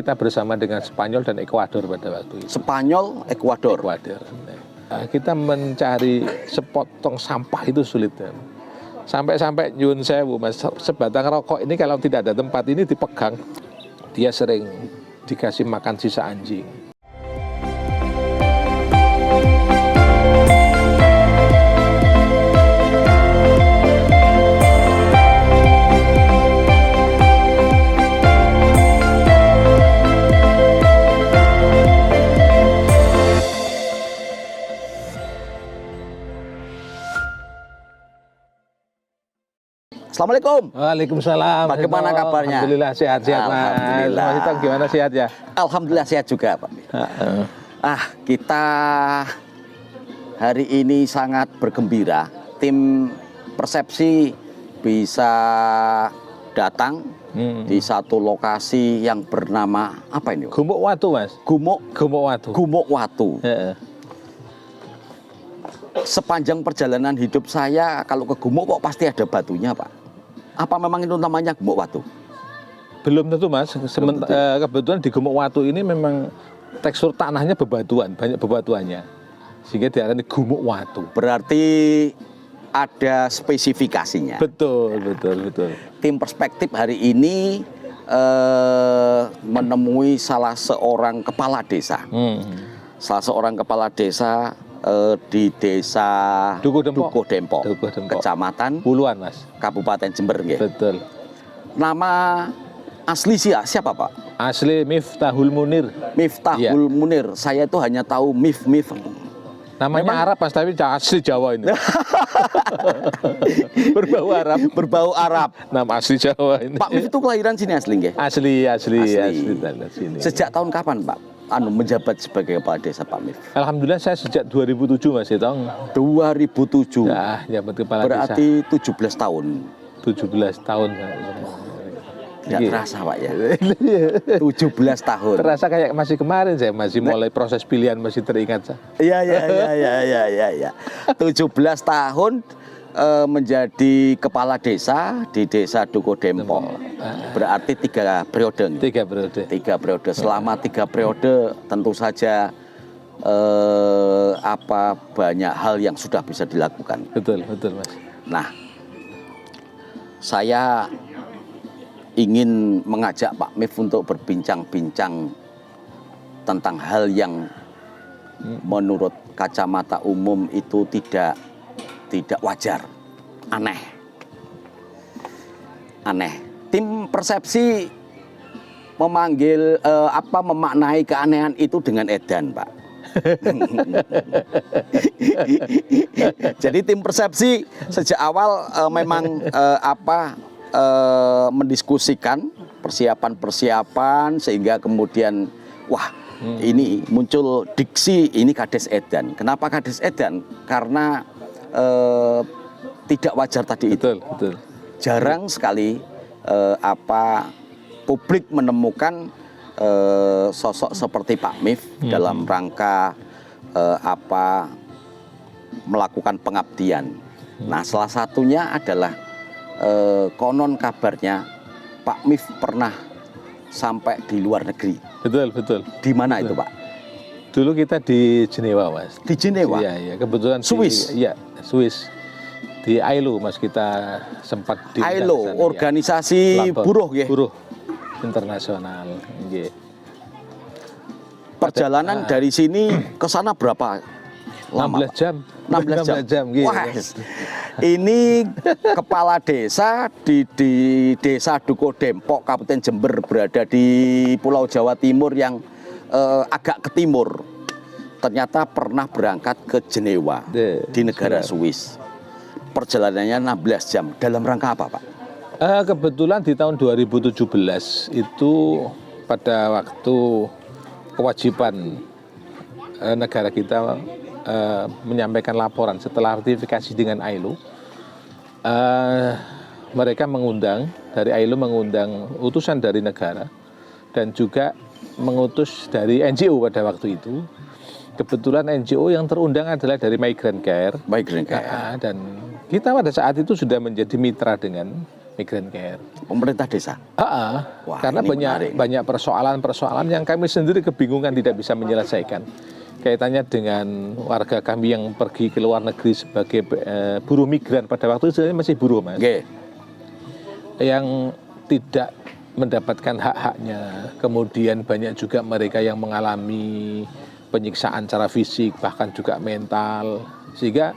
Kita bersama dengan Spanyol dan Ekuador pada waktu itu. Spanyol, Ekuador. Kita mencari sepotong sampah itu sulit. Sampai nyun sewu, Mas, sebatang rokok ini kalau tidak ada tempat ini dipegang, dia sering dikasih makan sisa anjing. Assalamualaikum. Waalaikumsalam. Bagaimana kabarnya? Alhamdulillah sehat-sehat, Mas. Alhamdulillah. Mas Itong gimana, sehat ya? Alhamdulillah sehat juga, Pak. Kita hari ini sangat bergembira. Tim Persepsi bisa datang di satu lokasi yang bernama apa ini? Gumuk Watu, Mas. Gumuk Watu. Gumuk Watu. Sepanjang perjalanan hidup saya, kalau ke Gumuk kok pasti ada batunya, Pak. Apa memang itu namanya Gumuk Watu? Belum tentu, Mas. Kebetulan di Gumuk Watu ini memang tekstur tanahnya bebatuan, banyak bebatuannya, sehingga diarani Gumuk Watu. Berarti ada spesifikasinya. Betul. Tim Perspektif hari ini menemui salah seorang kepala desa. Salah seorang kepala desa di desa Dukuh Dempo, Kecamatan Puluhan, Mas. Kabupaten Jember. Betul. Nama asli siapa, Pak? Asli Miftahul Munir. Miftahul Munir. Saya itu hanya tahu Mif. Namanya memang Arab, Mas, tapi asli Jawa ini. Berbau Arab. Nama asli Jawa ini. Pak Mif itu kelahiran sini asli, nggih? Asli. Sini. Sejak tahun kapan, Pak, menjabat sebagai kepala desa, Pak Mif? Alhamdulillah saya sejak 2007, Mas Itong. 2007. Ya, jabat kepala berarti desa. 17 tahun. 17 tahun. Tidak terasa, Pak, ya. 17 tahun. Terasa kayak masih kemarin, saya masih mulai proses pilihan, masih teringat. Iya. 17 tahun menjadi kepala desa di desa Dukuh Dempo. Berarti 3 periode. 3 periode. Selama 3 periode tentu saja banyak hal yang sudah bisa dilakukan. Betul, Mas. Nah, saya ingin mengajak Pak Mif untuk berbincang-bincang tentang hal yang menurut kacamata umum itu tidak wajar, aneh. Tim Persepsi memaknai keanehan itu dengan edan, Pak. Jadi tim Persepsi sejak awal memang mendiskusikan persiapan sehingga kemudian ini muncul diksi ini kades edan. Kenapa kades edan? Karena tidak wajar tadi itu. Betul. Jarang sekali publik menemukan sosok seperti Pak Mif dalam rangka melakukan pengabdian. Nah, salah satunya adalah konon kabarnya Pak Mif pernah sampai di luar negeri. Betul. Di mana itu, Pak? Dulu kita di Jenewa, Mas. Di Jenewa? Iya. Kebetulan Swiss? Iya, Swiss. Di ILO, Mas, kita sempat di ILO, organisasi buruh, ya? Buruh internasional. Nggih. Perjalanan dari sini ke sana berapa lama? 16 jam. 16 jam. Wah, yes. Ini kepala desa di desa Dukuh Dempo, Kabupaten Jember, berada di Pulau Jawa Timur yang agak ke timur. Ternyata pernah berangkat ke Jenewa di negara Swiss. Perjalanannya 16 jam. Dalam rangka apa, Pak? Kebetulan di tahun 2017 itu pada waktu kewajiban negara kita menyampaikan laporan setelah ratifikasi dengan ILO, mereka dari ILO mengundang utusan dari negara dan juga mengutus dari NGO pada waktu itu. Kebetulan NGO yang terundang adalah dari Migrant Care. Migrant Care. Dan kita pada saat itu sudah menjadi mitra dengan migrant care. Pemerintah desa. Wah, Karena ini menarik. banyak persoalan-persoalan yang kami sendiri kebingungan tidak bisa menyelesaikan. Kaitannya dengan warga kami yang pergi ke luar negeri sebagai buruh migran pada waktu itu sebenarnya masih buruh, Mas. Oke. Yang tidak mendapatkan hak-haknya. Kemudian banyak juga mereka yang mengalami penyiksaan secara fisik, bahkan juga mental. Sehingga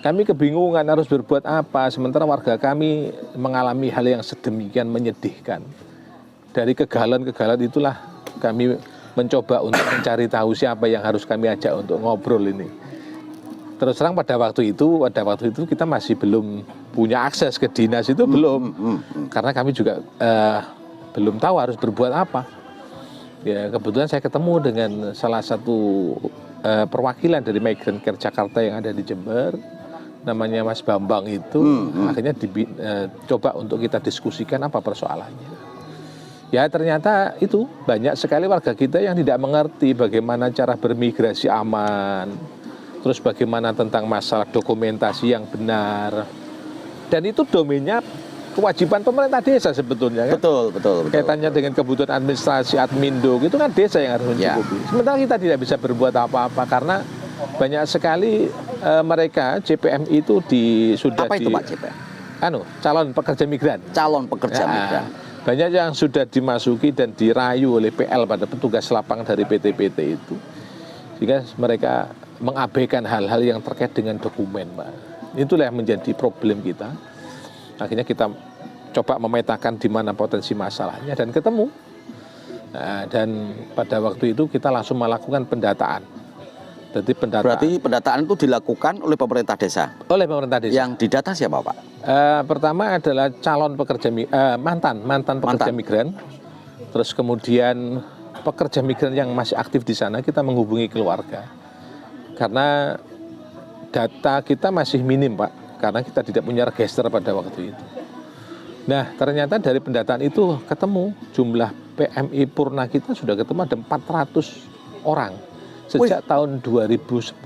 kami kebingungan harus berbuat apa, sementara warga kami mengalami hal yang sedemikian menyedihkan. Dari kegalan-kegalan itulah kami mencoba untuk mencari tahu siapa yang harus kami ajak untuk ngobrol ini. Terus terang pada waktu itu kita masih belum punya akses ke dinas itu, belum. Karena kami juga belum tahu harus berbuat apa. Ya, kebetulan saya ketemu dengan salah satu perwakilan dari Migrant Care Jakarta yang ada di Jember, namanya Mas Bambang itu. Akhirnya coba untuk kita diskusikan apa persoalannya. Ya ternyata itu banyak sekali warga kita yang tidak mengerti bagaimana cara bermigrasi aman, terus bagaimana tentang masalah dokumentasi yang benar, dan itu domainnya kewajiban pemerintah desa sebetulnya kan. Betul. Kaitannya dengan kebutuhan administrasi admindo itu kan desa yang harus mencukupi. Sementara kita tidak bisa berbuat apa-apa karena banyak sekali mereka CPM itu sudah Apa itu Pak CPM? Calon pekerja migran. Calon pekerja migran. Banyak yang sudah dimasuki dan dirayu oleh PL pada petugas lapang dari PT-PT itu, sehingga mereka mengabaikan hal-hal yang terkait dengan dokumen, Pak. Itulah yang menjadi problem kita. Akhirnya kita coba memetakan di mana potensi masalahnya dan ketemu. Dan pada waktu itu kita langsung melakukan pendataan. Jadi Berarti pendataan itu dilakukan oleh pemerintah desa. Oleh pemerintah desa. Yang didata siapa Pak? Pertama adalah calon pekerja mantan pekerja migran. Terus kemudian pekerja migran yang masih aktif di sana kita menghubungi keluarga. Karena data kita masih minim, Pak. Karena kita tidak punya register pada waktu itu. Nah, ternyata dari pendataan itu ketemu jumlah PMI Purna kita sudah ketemu ada 400 orang. Sejak tahun 2010,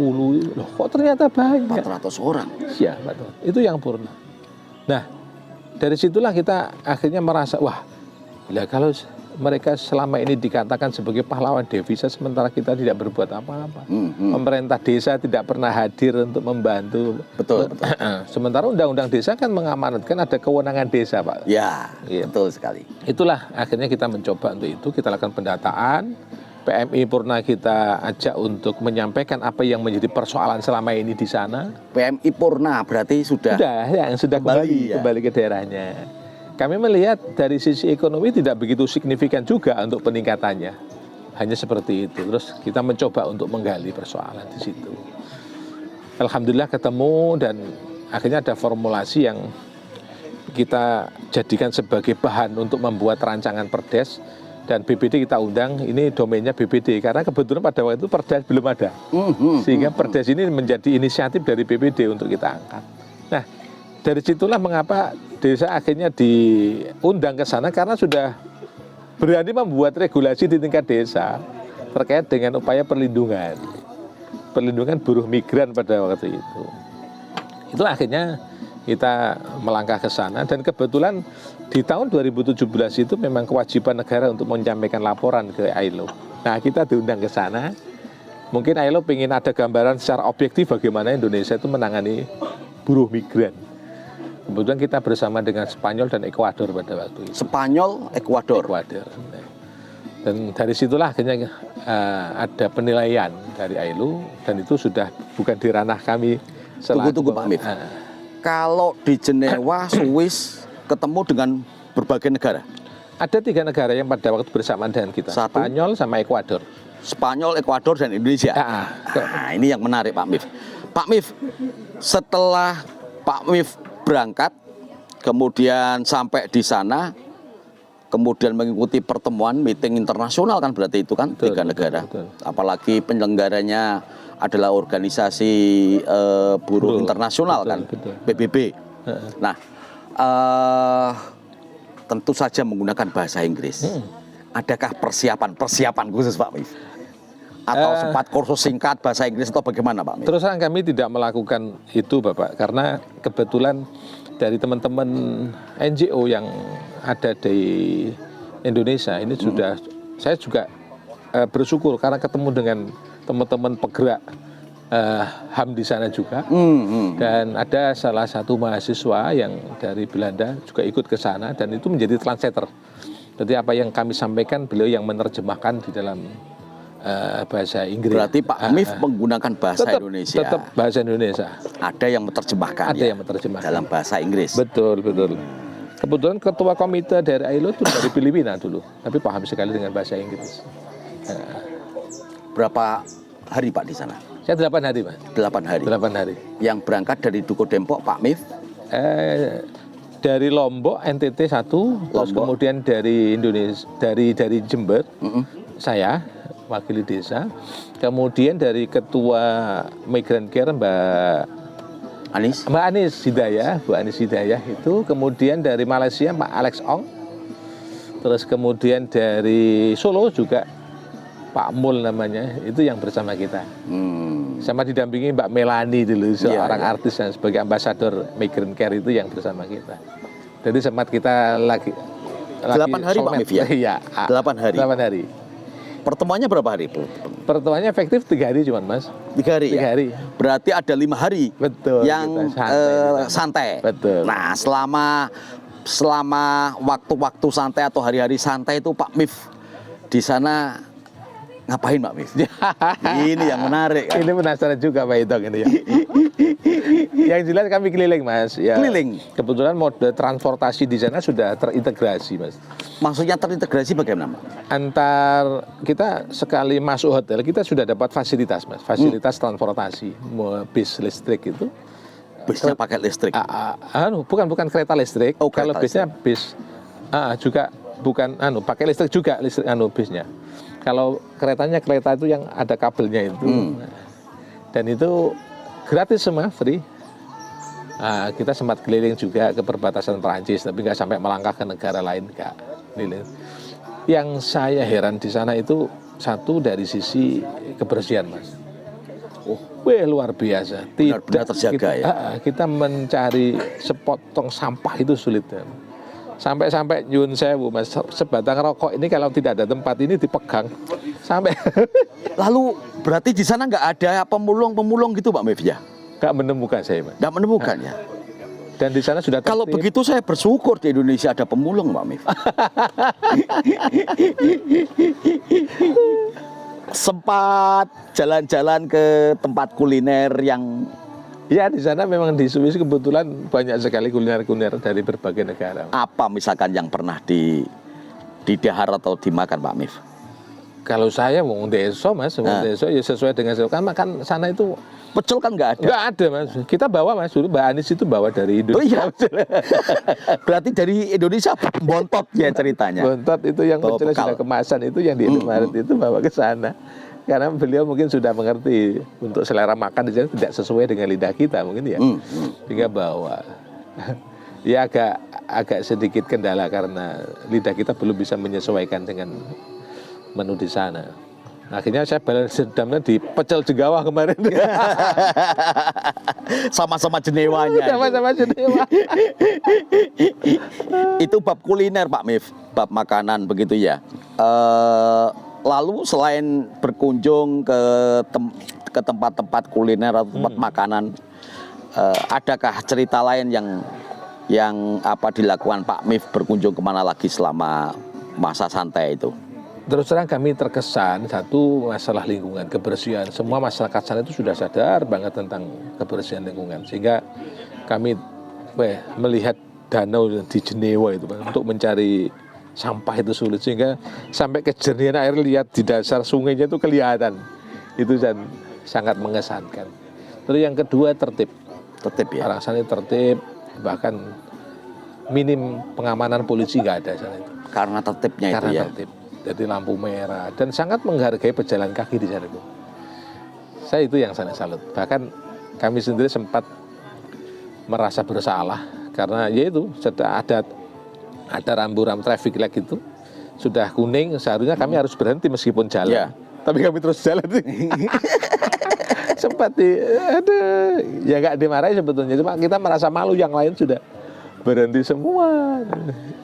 loh kok ternyata banyak. 400 orang? Iya, betul. Itu yang purna. Nah, dari situlah kita akhirnya merasa, wah, kalau mereka selama ini dikatakan sebagai pahlawan devisa, sementara kita tidak berbuat apa-apa. Pemerintah desa tidak pernah hadir untuk membantu. Betul. Sementara undang-undang desa kan mengamanatkan ada kewenangan desa, Pak. Ya, betul sekali. Itulah akhirnya kita mencoba untuk itu, kita lakukan pendataan. PMI Purna kita ajak untuk menyampaikan apa yang menjadi persoalan selama ini di sana. PMI Purna berarti sudah kembali ke daerahnya. Kami melihat dari sisi ekonomi tidak begitu signifikan juga untuk peningkatannya. Hanya seperti itu. Terus kita mencoba untuk menggali persoalan di situ. Alhamdulillah ketemu dan akhirnya ada formulasi yang kita jadikan sebagai bahan untuk membuat rancangan perdes. Dan BPD kita undang, ini domainnya BPD karena kebetulan pada waktu itu perdes belum ada, sehingga perdes ini menjadi inisiatif dari BPD untuk kita angkat. Nah, dari situlah mengapa desa akhirnya diundang ke sana karena sudah berani membuat regulasi di tingkat desa terkait dengan upaya perlindungan buruh migran pada waktu itu. Itu akhirnya kita melangkah ke sana dan kebetulan di tahun 2017 itu memang kewajiban negara untuk menyampaikan laporan ke ILO. Nah, kita diundang ke sana. Mungkin ILO ingin ada gambaran secara objektif bagaimana Indonesia itu menangani buruh migran. Kebetulan kita bersama dengan Spanyol dan Ekuador pada waktu itu. Spanyol, Ekuador. Dan dari situlah akhirnya ada penilaian dari ILO dan itu sudah bukan di ranah kami. Tunggu Pak Mif. Kalau di Jenewa, Swiss ketemu dengan berbagai negara. Ada 3 negara yang pada waktu bersamaan dengan kita. Spanyol sama Ekuador. Spanyol, Ekuador, dan Indonesia. Nah, ini yang menarik Pak Mif. Pak Mif, setelah Pak Mif berangkat, kemudian sampai di sana, kemudian mengikuti pertemuan meeting internasional kan berarti itu kan 3 negara. Betul. Apalagi penyelenggaranya adalah organisasi buruh internasional kan, PBB. Nah, tentu saja menggunakan bahasa Inggris. Adakah persiapan khusus Pak Mif? Atau sempat kursus singkat bahasa Inggris atau bagaimana Pak Mif? Terus terang kami tidak melakukan itu Bapak, karena kebetulan dari teman-teman NGO yang ada di Indonesia ini sudah, saya juga bersyukur karena ketemu dengan teman-teman penggerak HAM di sana juga. Dan ada salah satu mahasiswa yang dari Belanda juga ikut ke sana dan itu menjadi translator. Jadi apa yang kami sampaikan beliau yang menerjemahkan di dalam bahasa Inggris. Berarti Pak Mif menggunakan bahasa Indonesia. Tetap bahasa Indonesia. Ada yang menerjemahkan Ada yang menerjemahkan dalam bahasa Inggris. Betul. Kebetulan ketua komite dari ILO itu dari Filipina dulu, tapi paham sekali dengan bahasa Inggris. Berapa hari Pak di sana? Saya 8 hari, Mas. 8 hari. 8 hari. Yang berangkat dari Duko Dempok Pak Mif? Dari Lombok NTT 1, terus kemudian dari Indonesia, dari Jember, saya wakili desa, kemudian dari ketua Migrant Care Mbak Anis Hidayah, Bu Anis Hidayah itu, kemudian dari Malaysia Pak Alex Ong, terus kemudian dari Solo juga Pak Mul namanya, itu yang bersama kita. Sama didampingi Mbak Melani dulu, seorang artis yang sebagai ambasador Migrant Care itu yang bersama kita. Jadi sempat kita lagi 8 hari Pak Mif ya? Iya. 8 hari. 8 hari. Pertemuannya berapa hari? Pertemuannya efektif 3 hari cuman, Mas. 3 hari 3 ya? hari. Berarti ada 5 hari. Betul. Yang santai. Betul. Nah, selama waktu-waktu santai atau hari-hari santai itu Pak Mif di sana ngapain Pak Mif? Ini yang menarik kan? Ini penasaran juga Pak Itong ini ya. Yang jelas kami keliling, Mas. Ya, keliling. Kebetulan mode transportasi di sana sudah terintegrasi, Mas. Maksudnya terintegrasi bagaimana? Antar kita sekali masuk hotel kita sudah dapat fasilitas, Mas. Fasilitas transportasi, bis listrik itu. Bisnya pakai listrik? Bukan kereta listrik. Oh, kalau bisnya bis juga bukan pakai listrik juga bisnya. Kalau keretanya kereta itu yang ada kabelnya itu, dan itu gratis semua, free. Kita sempat keliling juga ke perbatasan Perancis, tapi nggak sampai melangkah ke negara lain, nggak keliling. Yang saya heran di sana itu satu dari sisi kebersihan, Mas. Luar biasa. Benar-benar terjaga ya. Kita mencari sepotong sampah itu sulit. Ya. Sampai nyun sewu, Mas, sebatang rokok ini kalau tidak ada tempat ini dipegang sampai. Lalu berarti di sana nggak ada pemulung gitu Pak Mif ya? Nggak menemukan saya, Mas. Nggak menemukan ya. Dan di sana sudah kalau begitu saya bersyukur di Indonesia ada pemulung Pak Mif. Sempat jalan-jalan ke tempat kuliner yang ya di sana memang di Swiss kebetulan banyak sekali kuliner-kuliner dari berbagai negara. Apa misalkan yang pernah didahar atau dimakan Pak Mif? Kalau saya mau deso, Mas, deso ya sesuai dengan kan makan sana itu pecel kan nggak ada. Nggak ada, Mas. Kita bawa, Mas, dulu Mbak Anis itu bawa dari Indonesia. Oh iya. Berarti dari Indonesia bontot ya ceritanya. Bontot itu yang pecel sudah kemasan itu yang di Indomaret itu bawa ke sana. Karena beliau mungkin sudah mengerti untuk selera makan di sana tidak sesuai dengan lidah kita mungkin ya. Sehingga bawa. Ya agak sedikit kendala karena lidah kita belum bisa menyesuaikan dengan menu di sana. Akhirnya saya balas dendamnya di pecel Jegawa kemarin. Sama-sama jenewanya. Sama-sama jenewa. Itu bab kuliner Pak Mif, bab makanan begitu ya. Lalu selain berkunjung ke tempat-tempat kuliner atau tempat makanan, adakah cerita lain yang apa dilakukan Pak Mif berkunjung kemana lagi selama masa santai itu? Terus terang kami terkesan satu masalah lingkungan, kebersihan. Semua masyarakat sana itu sudah sadar banget tentang kebersihan lingkungan. Sehingga kami melihat danau di Jenewa itu untuk mencari sampah itu sulit, sehingga sampai kejernihan air lihat di dasar sungainya itu kelihatan. Itu dan sangat mengesankan. Terus yang kedua tertib ya. Orang sana tertib, bahkan minim pengamanan polisi nggak ada sana itu. Karena tertibnya itu ya. Tertib. Jadi lampu merah dan sangat menghargai pejalan kaki di sana itu. Saya itu yang sangat salut. Bahkan kami sendiri sempat merasa bersalah karena yaitu sudah ada rambu-rambu traffic light itu sudah kuning, seharusnya kami harus berhenti meskipun jalan. Tapi kami terus jalan. Sempat ya nggak dimarahi sebetulnya, cuma kita merasa malu, yang lain sudah berhenti semua.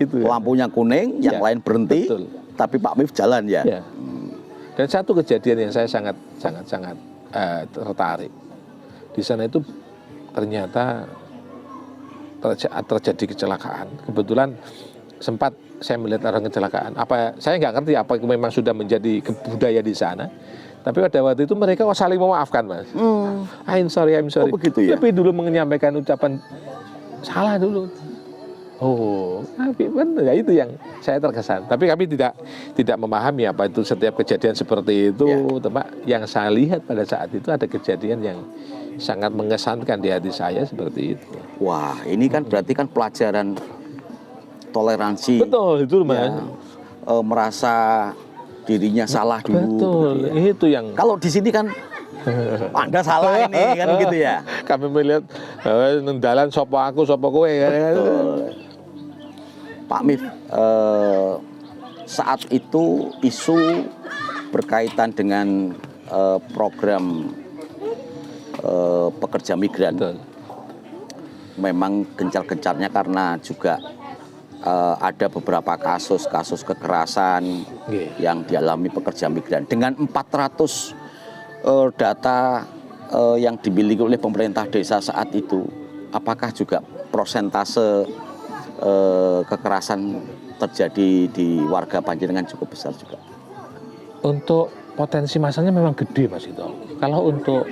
Itu. Ya. Lampunya kuning, yang Ya, lain berhenti, betul. tapi Pak Mif jalan ya. Ya. Dan satu kejadian yang saya sangat tertarik di sana itu ternyata terjadi kecelakaan. Kebetulan sempat saya melihat orang kecelakaan. Saya nggak ngerti apa itu memang sudah menjadi budaya di sana. Tapi pada waktu itu mereka saling memaafkan, Mas. I'm sorry. Oh, begitu ya? Tapi dulu menyampaikan ucapan salah dulu. Oh, tapi benar ya, itu yang saya terkesan. Tapi kami tidak memahami apa itu setiap kejadian seperti itu. Ya. Yang saya lihat pada saat itu ada kejadian yang sangat mengesankan di hati saya seperti itu. Wah, ini kan berarti kan pelajaran toleransi. Betul, itu Mas. Ya, merasa dirinya salah dulu. Betul, gitu ya. itu yang Kalau di sini kan Anda salah ini kan gitu ya. kami melihat nendalan sopo aku, sopo kowe. Betul. Pak Mif, saat itu isu berkaitan dengan program pekerja migran. Betul. Memang gencar-gencarnya karena juga ada beberapa kasus kekerasan yang dialami pekerja migran. Dengan 400 data yang dimiliki oleh pemerintah desa saat itu, apakah juga prosentase kekerasan terjadi di warga Panjenengan cukup besar juga? Untuk potensi masanya memang gede, Mas itu. Kalau untuk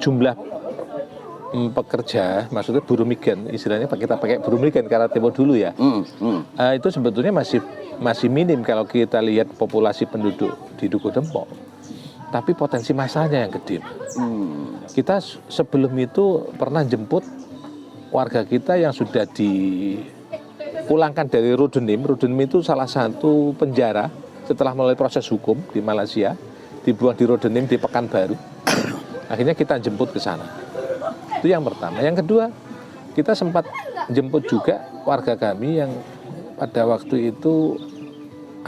jumlah pekerja, maksudnya buruh migran, istilahnya kita pakai buruh migran karena tempo dulu ya. Itu sebetulnya masih minim kalau kita lihat populasi penduduk di Dukuh Dempok. Tapi potensi masanya yang gede. Kita sebelum itu pernah jemput warga kita yang sudah dipulangkan dari Rudenim. Rudenim itu salah satu penjara setelah melalui proses hukum di Malaysia, dibuang di Rudenim di Pekanbaru. Akhirnya kita jemput ke sana. Itu yang pertama. Yang kedua, kita sempat jemput juga warga kami yang pada waktu itu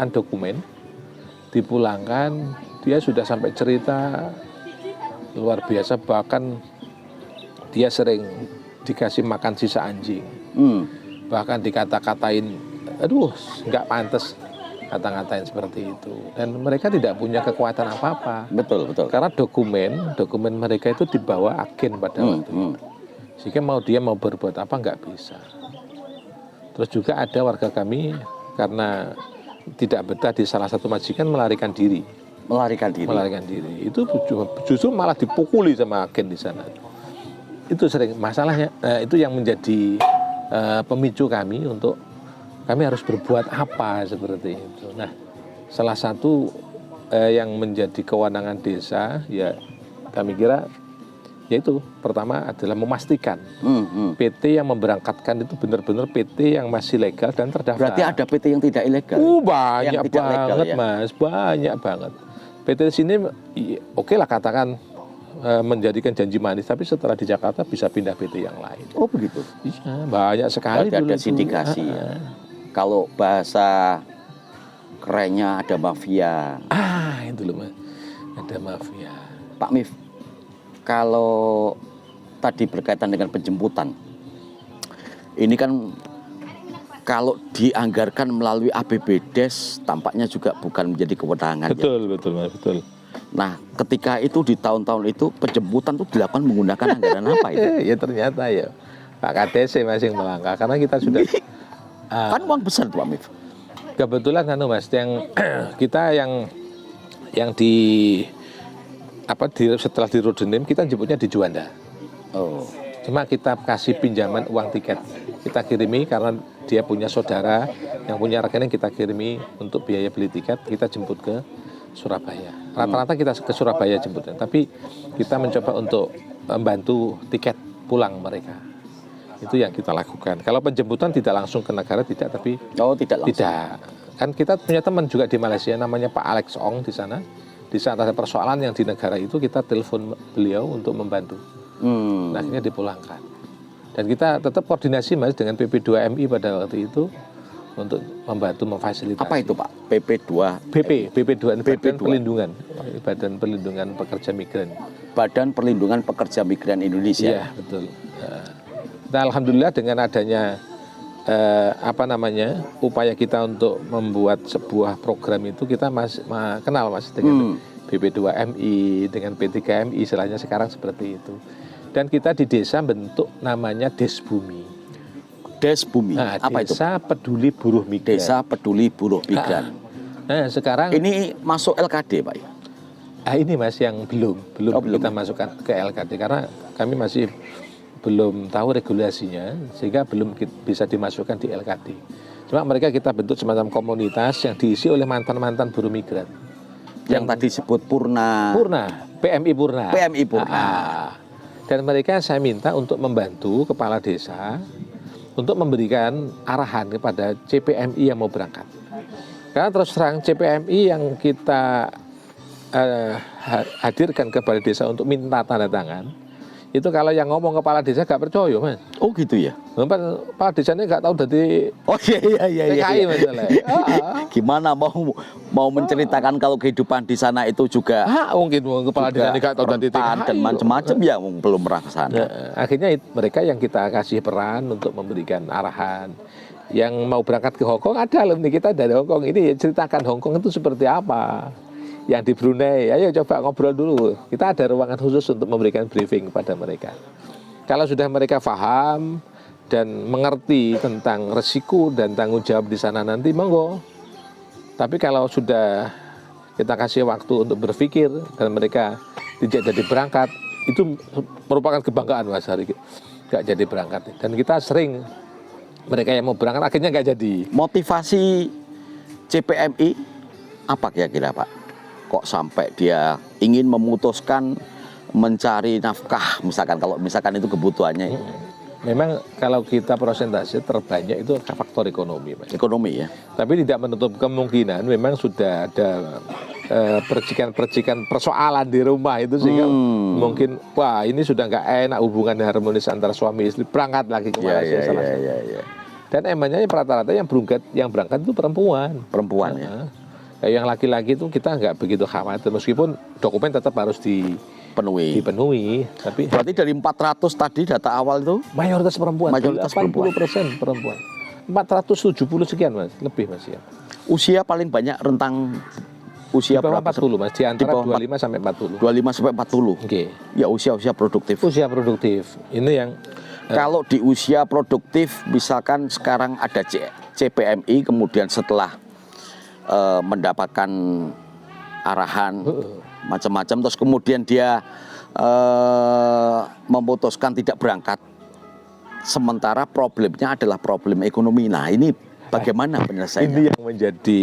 undokumen, dipulangkan. Dia sudah sampai cerita luar biasa, bahkan dia sering dikasih makan sisa anjing. Bahkan dikata-katain, aduh nggak pantas, kata-katain seperti itu. Dan mereka tidak punya kekuatan apa-apa. Betul. Karena dokumen mereka itu dibawa agen pada waktu itu. Sehingga dia mau berbuat apa nggak bisa. Terus juga ada warga kami karena tidak betah di salah satu majikan melarikan diri. Itu justru malah dipukuli sama agen di sana. Itu sering masalahnya. Itu yang menjadi pemicu kami untuk kami harus berbuat apa seperti itu. Nah, salah satu yang menjadi kewenangan desa ya kami kira yaitu pertama adalah memastikan PT yang memberangkatkan itu benar-benar PT yang masih legal dan terdaftar. Berarti ada PT yang tidak ilegal? Banyak yang tidak banget legal, ya? Mas, banyak banget. PT di sini oke lah katakan menjadikan janji manis, tapi setelah di Jakarta bisa pindah PT yang lain. Oh begitu? Iya, banyak sekali. Berarti ada sindikasi ya. Kalau bahasa kerennya ada mafia. Itu loh Mas, ada mafia. Pak Mif, kalau tadi berkaitan dengan penjemputan, ini kan kalau dianggarkan melalui APBDes tampaknya juga bukan menjadi kewenangan. Betul Mas, betul. Nah, ketika itu di tahun-tahun itu penjemputan itu dilakukan menggunakan anggaran apa itu? Ya ternyata ya Pak KDC masih melangkah karena kita sudah kan uang besar Pak Mif. Kebetulan Mas yang kita yang setelah di Rudenim kita jemputnya di Juanda. Oh. Cuma kita kasih pinjaman uang tiket. Kita kirimi karena dia punya saudara yang punya rekening, kita kirimi untuk biaya beli tiket, kita jemput ke Surabaya. Rata-rata kita ke Surabaya jemputnya, tapi kita mencoba untuk membantu tiket pulang mereka. Itu yang kita lakukan. Kalau penjemputan tidak langsung ke negara tidak, tapi tidak langsung. Tidak. Kan kita punya teman juga di Malaysia namanya Pak Alex Ong di sana. Di saat ada persoalan yang di negara itu kita telepon beliau untuk membantu. Nah, akhirnya dipulangkan. Dan kita tetap koordinasi Mas dengan PP2MI pada waktu itu untuk membantu memfasilitasi. Apa itu Pak? PP2 Badan Perlindungan Pekerja Migran. Badan Perlindungan Pekerja Migran Indonesia. Iya, betul. Nah, alhamdulillah dengan adanya upaya kita untuk membuat sebuah program itu kita kenal Mas dengan BP2MI, dengan P3MI, istilahnya sekarang seperti itu. Dan kita di desa bentuk namanya Desbumi. Desbumi, apa itu? Desa Peduli Buruh Migran. Desa Peduli Buruh Migran. Nah, sekarang ini masuk LKD, Pak? Ini Mas yang belum kita masukkan ke LKD karena kami masih belum tahu regulasinya sehingga belum bisa dimasukkan di LKD. Cuma mereka kita bentuk semacam komunitas yang diisi oleh mantan-mantan buruh migran. Yang tadi sebut Purna, PMI Purna. PMI Purna. Dan mereka saya minta untuk membantu kepala desa untuk memberikan arahan kepada CPMI yang mau berangkat. Karena terus terang CPMI yang kita hadirkan ke balai desa untuk minta tanda tangan, itu kalau yang ngomong kepala desa gak percaya Mas. Oh gitu ya. Kepala desanya gak tahu dari iya. TKI masalah. Gimana mau menceritakan kalau kehidupan di sana itu juga mungkin kepala desanya gak tahu dari TKI dan macam-macam ya belum pernah ke sana. Akhirnya mereka yang kita kasih peran untuk memberikan arahan. Yang mau berangkat ke Hongkong ada alumni kita dari Hongkong, ini ceritakan Hongkong itu seperti apa. Yang di Brunei, ayo coba ngobrol dulu. Kita ada ruangan khusus untuk memberikan briefing kepada mereka. Kalau sudah mereka paham dan mengerti tentang resiko dan tanggung jawab di sana nanti, monggo. Tapi kalau sudah kita kasih waktu untuk berpikir dan mereka tidak jadi berangkat, itu merupakan kebanggaan Mas Hari. Gak jadi berangkat. Dan kita sering mereka yang mau berangkat akhirnya gak jadi. Motivasi CPMI apa kira-kira Pak? Kok sampai dia ingin memutuskan mencari nafkah, misalkan itu kebutuhannya. Memang kalau kita persentase terbanyak itu faktor ekonomi, Mas. Ekonomi ya. Tapi tidak menutup kemungkinan memang sudah ada percikan-percikan persoalan di rumah itu sehingga mungkin wah ini sudah nggak enak hubungan harmonis antara suami istri, berangkat lagi ke Malaysia salah satu. Dan emangnya rata-rata yang berangkat itu perempuan. Perempuan ya. Yang laki-laki itu kita nggak begitu khawatir meskipun dokumen tetap harus dipenuhi. Tapi berarti dari 400 tadi data awal itu mayoritas perempuan. 80% perempuan. 470 sekian Mas, lebih Mas ya. Usia paling banyak rentang usia berapa? 40 Mas, di antara 25 sampai 40. 25 sampai 40. Oke. Ya usia produktif. Usia produktif. Ini yang kalau di usia produktif misalkan sekarang ada CPMI kemudian setelah mendapatkan arahan macam-macam terus kemudian dia memutuskan tidak berangkat sementara problemnya adalah problem ekonomi. Nah ini bagaimana penyelesaiannya? Ini yang menjadi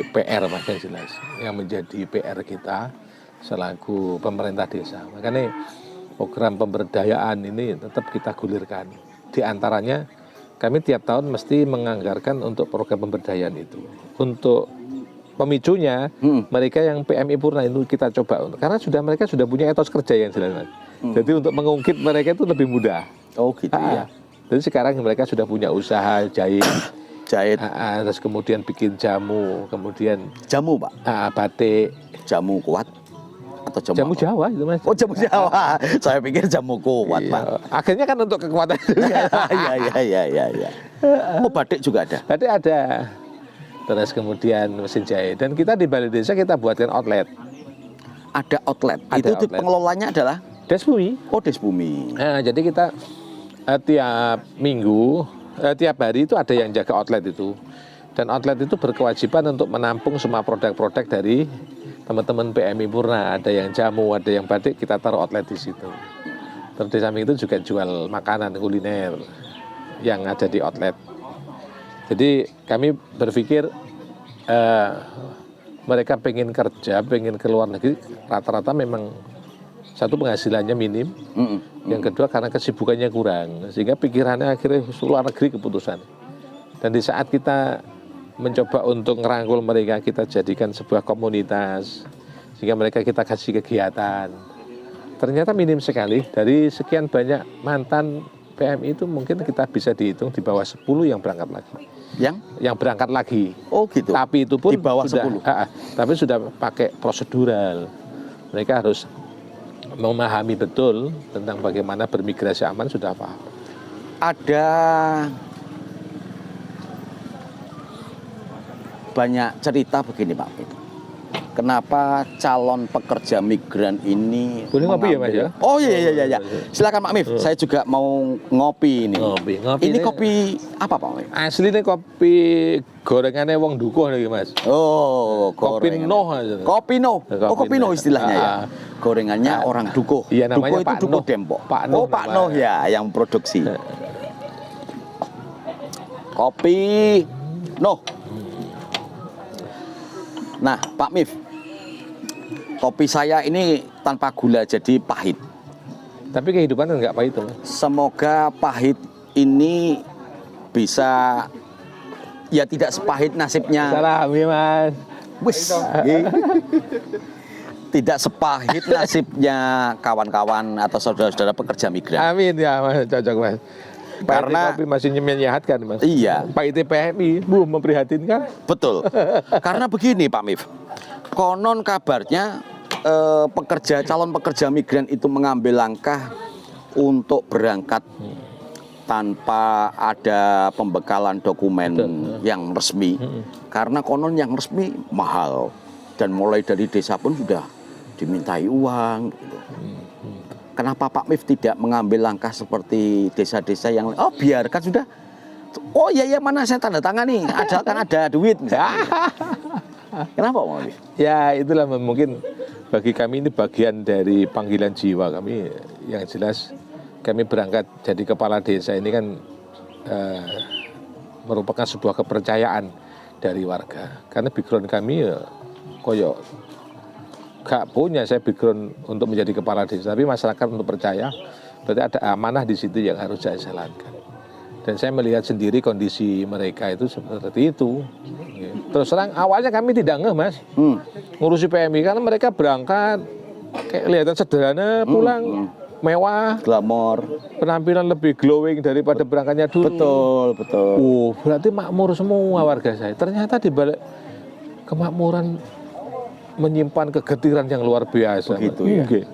PR Mas yang jelas, yang menjadi PR kita selaku pemerintah desa. Makanya program pemberdayaan ini tetap kita gulirkan. Di antaranya kami tiap tahun mesti menganggarkan untuk program pemberdayaan itu. Untuk pemicunya mereka yang PMI Purna itu kita coba karena mereka sudah punya etos kerja yang jelas. Jadi untuk mengungkit mereka itu lebih mudah. Oh gitu ya. Jadi sekarang mereka sudah punya usaha jahit, terus kemudian bikin jamu, kemudian jamu Pak, batik, jamu kuat atau jamu Jawa itu Mas. Oh jamu Jawa, saya pikir jamu kuat Pak. Akhirnya kan untuk kekuatan juga. Iya. Oh batik juga ada. Batik ada. Terus kemudian mesin jahit dan kita di balai desa kita buatkan outlet. Ada outlet. Itu outlet. Pengelolanya adalah Desbumi. Oh Desbumi. Nah, jadi kita tiap minggu, tiap hari itu ada yang jaga outlet itu. Dan outlet itu berkewajiban untuk menampung semua produk-produk dari teman-teman PMI Purna. Ada yang jamu, ada yang batik, kita taruh outlet di situ. Terus di samping itu juga jual makanan kuliner yang ada di outlet. Jadi kami berpikir mereka pengen kerja, pengen ke luar negeri, rata-rata memang satu penghasilannya minim, yang kedua karena kesibukannya kurang, sehingga pikirannya akhirnya luar negeri keputusan. Dan di saat kita mencoba untuk ngerangkul mereka, kita jadikan sebuah komunitas, sehingga mereka kita kasih kegiatan. Ternyata minim sekali, dari sekian banyak mantan PMI itu mungkin kita bisa dihitung di bawah 10 yang berangkat lagi. Yang berangkat lagi. Oh gitu. Tapi itu pun di bawah sudah, 10. Tapi sudah pakai prosedural. Mereka harus memahami betul tentang bagaimana bermigrasi aman, sudah paham. Ada banyak cerita begini Pak Mif. Kenapa calon pekerja migran ini Boleh ngopi ya, Mas, ya? Oh iya. Silakan Pak Mif. Saya juga mau ngopi ini. Ngopi Ini kopi apa Pak Mif? asli ini kopi gorengannya wong dukuh nih Mas. Oh, Kopi gorengan. Noh aja. Kopi Noh. Oh, kopi Noh istilahnya ya. Ah. Gorengannya orang Dukuh. Iya, namanya Dukuh itu Pak Dukuh Noh. Dempok. Pak Noh Oh, Pak namanya. Noh ya yang produksi. Kopi Noh. Nah, Pak Mif. Kopi saya ini tanpa gula jadi pahit. Tapi kehidupan enggak pahit Mas. Semoga pahit ini bisa ya tidak sepahit nasibnya. Salam ya Mas. Wis. Tidak sepahit nasibnya kawan-kawan atau saudara-saudara pekerja migran. Amin ya Mas, cocok Mas. Karena- kopi masih menyehatkan Mas. Iya, Pahit PMI, memprihatinkan. betul. Karena begini Pak Mif. Konon kabarnya calon pekerja migran itu mengambil langkah untuk berangkat tanpa ada pembekalan dokumen yang resmi. Karena konon yang resmi mahal dan mulai dari desa pun sudah dimintai uang. Gitu. Kenapa Pak Mif tidak mengambil langkah seperti desa-desa yang biarkan sudah. Oh iya mana saya tanda tangan nih, kan ada duit. Kenapa Pak Mif? Ya itulah mungkin bagi kami ini bagian dari panggilan jiwa kami. Yang jelas kami berangkat jadi kepala desa ini kan merupakan sebuah kepercayaan dari warga. Karena background kami ya koyo gak punya saya background untuk menjadi kepala desa, tapi masyarakat untuk percaya berarti ada amanah di situ yang harus saya jalankan. Dan saya melihat sendiri kondisi mereka itu seperti itu. Terus terang awalnya kami tidak ngeh Mas ngurusi PMI karena mereka berangkat kayak kelihatan sederhana pulang mewah, Glamor. penampilan lebih glowing daripada berangkatnya dulu. Betul. Berarti makmur semua warga saya. Ternyata di balik kemakmuran menyimpan kegetiran yang luar biasa. Begitu, Mas. ya. Nggih.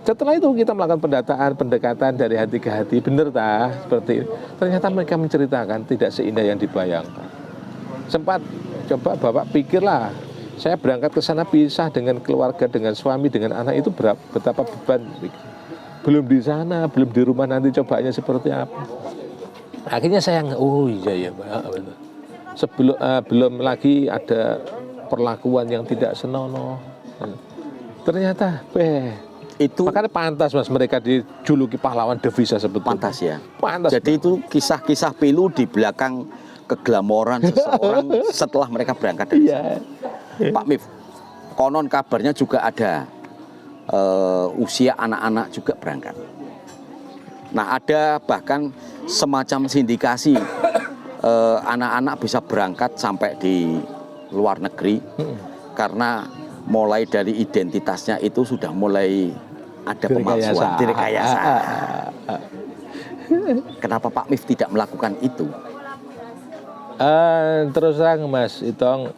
Setelah itu kita melakukan pendataan, pendekatan dari hati ke hati, bener tah seperti itu. Ternyata mereka menceritakan tidak seindah yang dibayangkan. Sempat coba Bapak pikirlah, saya berangkat ke sana pisah dengan keluarga, dengan suami, dengan anak itu betapa beban. Belum di sana, belum di rumah nanti cobaannya seperti apa. Akhirnya saya iya Pak, betul. Belum lagi ada perlakuan yang tidak senonoh. Ternyata Itu makanya pantas Mas mereka dijuluki pahlawan devisa sebetulnya. pantas ya. Pantas. Jadi itu kisah-kisah pilu di belakang keglamoran seseorang setelah mereka berangkat dari Iya. Pak Mif, konon kabarnya juga ada usia anak-anak juga berangkat. Nah ada bahkan semacam sindikasi anak-anak bisa berangkat sampai di luar negeri karena mulai dari identitasnya itu sudah mulai ada pemalsuan, direkayasa. Kenapa Pak Mif tidak melakukan itu? Terus terang Mas Itong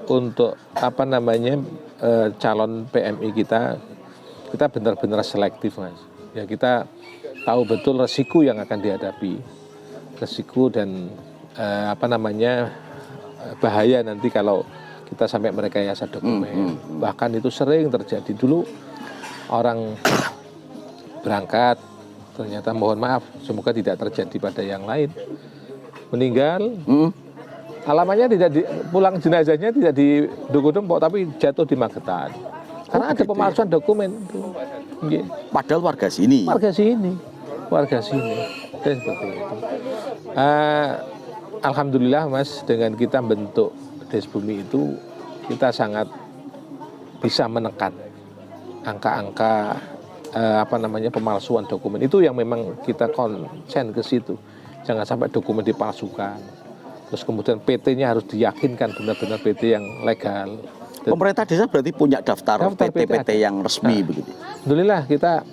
untuk apa namanya calon PMI kita benar-benar selektif Mas. Ya kita tahu betul resiko yang akan dihadapi, resiko dan apa namanya bahaya nanti kalau kita sampai merekayasa dokumen. Bahkan itu sering terjadi dulu orang berangkat ternyata mohon maaf semoga tidak terjadi pada yang lain meninggal. Alamannya pulang jenazahnya tidak di Dukuh Dempok tapi jatuh di Magetan. Karena ada pemalsuan dokumen. Nggih. Padahal warga sini. Warga sini. Dan seperti itu. Alhamdulillah Mas dengan kita bentuk Desbumi itu kita sangat bisa menekan angka-angka apa namanya pemalsuan dokumen itu yang memang kita konsen ke situ. Jangan sampai dokumen dipalsukan. Terus kemudian PT-nya harus diyakinkan benar-benar PT yang legal. Pemerintah desa berarti punya daftar PT-PT yang resmi begitu. Alhamdulillah kita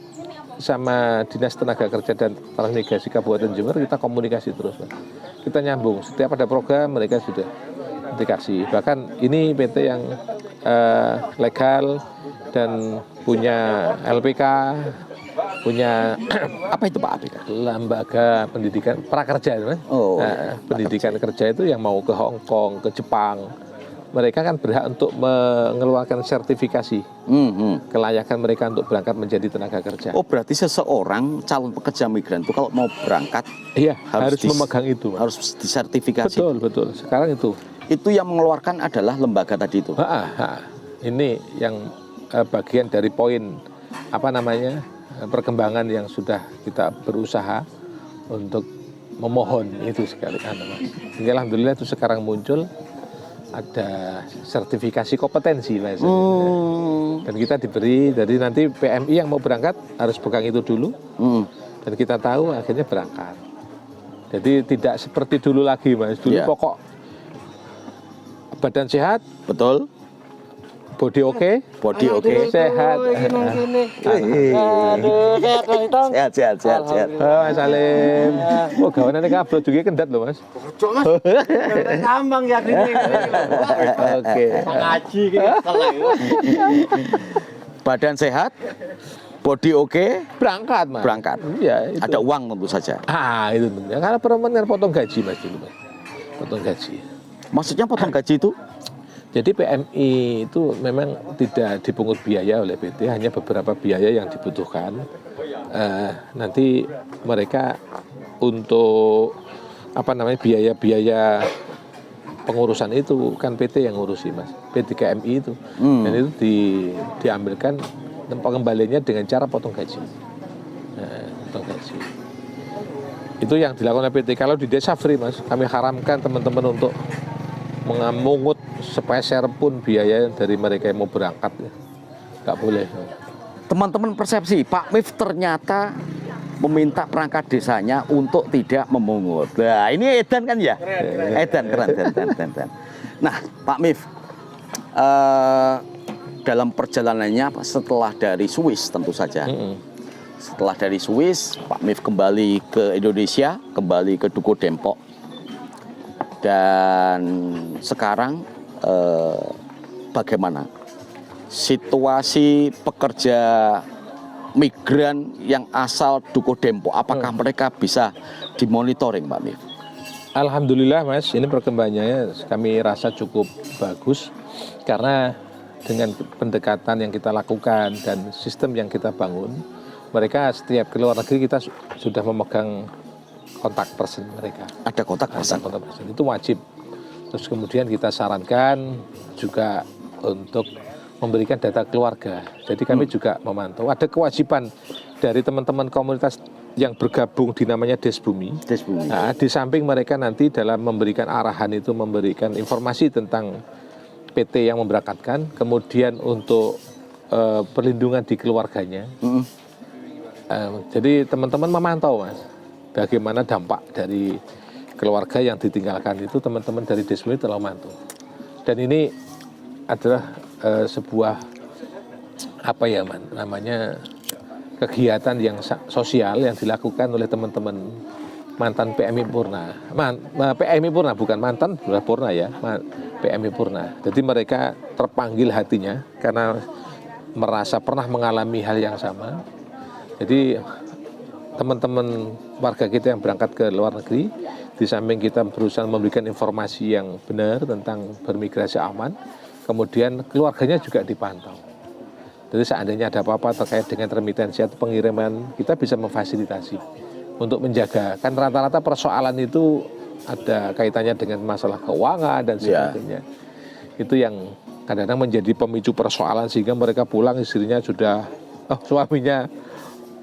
sama Dinas Tenaga Kerja dan Transmigrasi Kabupaten Jember kita komunikasi terus. Kita nyambung. Setiap ada program mereka sudah dikasih. Bahkan ini PT yang legal dan punya LPK punya Apa itu Pak ABK? lembaga pendidikan prakerja, Mas. Oh, Nah, pendidikan kerja itu yang mau ke Hong Kong, ke Jepang, mereka kan berhak untuk mengeluarkan sertifikasi kelayakan mereka untuk berangkat menjadi tenaga kerja. Oh, berarti seseorang calon pekerja migran itu kalau mau berangkat Iya, harus memegang itu, Mas. harus disertifikasi. Betul, betul. Sekarang itu. Itu yang mengeluarkan adalah lembaga tadi itu. Ini yang bagian dari poin apa namanya perkembangan yang sudah kita berusaha untuk memohon itu sekali, Mas. Sehingga alhamdulillah itu sekarang muncul ada sertifikasi kompetensi, Mas. Dan kita diberi, jadi nanti PMI yang mau berangkat harus pegang itu dulu. Dan kita tahu akhirnya berangkat. Jadi tidak seperti dulu lagi, Mas. Dulu pokok badan sehat, betul. body oke, sehat. Sehat. Mas Salim. Oh, gawanan ini kabel juga kendat loh, Mas. Mas. Tambang ya ini. Oke. Ngaji Badan sehat, body oke, Berangkat, Mas. berangkat. Iya, itu. Ada uang tentu saja. Itu tentunya. Karena perempuan kan potong gaji, Mas, dulu, Mas. Potong gaji. Maksudnya potong gaji itu? Jadi PMI itu memang tidak dipungut biaya oleh PT, hanya beberapa biaya yang dibutuhkan. Nanti mereka untuk apa namanya biaya-biaya pengurusan itu kan PT yang ngurusi, Mas. P3MI itu. Dan itu diambilkan pengembaliannya dengan cara potong gaji. Potong gaji. Itu yang dilakukan oleh PT. Kalau di desa free, Mas, kami haramkan teman-teman untuk mengamungut sepeser pun biaya dari mereka yang mau berangkat, nggak boleh. Teman-teman persepsi, Pak Mif ternyata meminta perangkat desanya untuk tidak memungut. Nah, ini edan kan ya? Edan, keren. Nah, Pak Mif, dalam perjalanannya setelah dari Swiss tentu saja. Setelah dari Swiss, Pak Mif kembali ke Indonesia, kembali ke Dukuh Dempok. Dan sekarang bagaimana situasi pekerja migran yang asal Dukuh Dempok? Apakah mereka bisa dimonitoring, Pak Mif? Alhamdulillah, Mas, ini perkembangannya kami rasa cukup bagus karena dengan pendekatan yang kita lakukan dan sistem yang kita bangun, mereka setiap ke luar negeri kita sudah memegang kontak person mereka. Ada kontak person? Itu wajib. Terus kemudian kita sarankan juga untuk memberikan data keluarga. Jadi kami juga memantau. Ada kewajiban dari teman-teman komunitas yang bergabung di namanya Desbumi. Nah, di samping mereka nanti dalam memberikan arahan itu memberikan informasi tentang PT yang memberangkatkan, kemudian untuk perlindungan di keluarganya. Jadi teman-teman memantau, Mas, bagaimana dampak dari keluarga yang ditinggalkan itu. Teman-teman dari Desbumi telah memantau. Dan ini adalah sebuah apa ya, namanya kegiatan yang sosial yang dilakukan oleh teman-teman mantan PMI Purna. PMI Purna bukan mantan, sudah Purna ya, PMI Purna. Jadi mereka terpanggil hatinya karena merasa pernah mengalami hal yang sama. Jadi teman-teman warga kita yang berangkat ke luar negeri, di samping kita berusaha memberikan informasi yang benar tentang bermigrasi aman, kemudian keluarganya juga dipantau. Jadi seandainya ada apa-apa terkait dengan remitensi atau pengiriman, kita bisa memfasilitasi untuk menjaga. Kan rata-rata persoalan itu ada kaitannya dengan masalah keuangan dan sebagainya. Itu yang kadang-kadang menjadi pemicu persoalan sehingga mereka pulang istrinya sudah, suaminya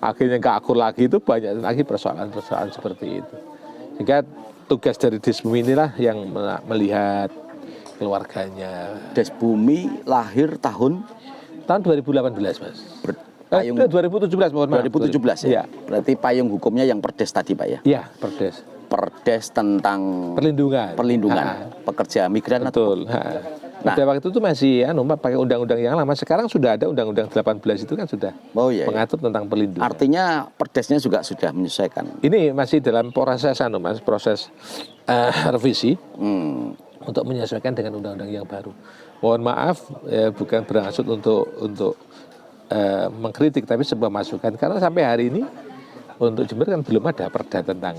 akhirnya nggak akur lagi. Itu banyak lagi persoalan-persoalan seperti itu. Sehingga tugas dari Desbumi inilah yang melihat keluarganya. Desbumi lahir tahun 2018, Mas. 2017, mohon maaf. 2017 ya? Berarti payung hukumnya yang Perdes tadi, Pak ya? Iya, Perdes. Perdes tentang perlindungan pekerja migran. Betul. Pada waktu itu masih pakai undang-undang yang lama. Sekarang sudah ada undang-undang 18 itu kan sudah mengatur tentang perlindungan. Artinya Perdesnya juga sudah menyesuaikan. Ini masih dalam proses Mas, proses revisi untuk menyesuaikan dengan undang-undang yang baru. Mohon maaf, bukan bermaksud untuk mengkritik, tapi sebuah masukan. Karena sampai hari ini untuk Jember kan belum ada perda tentang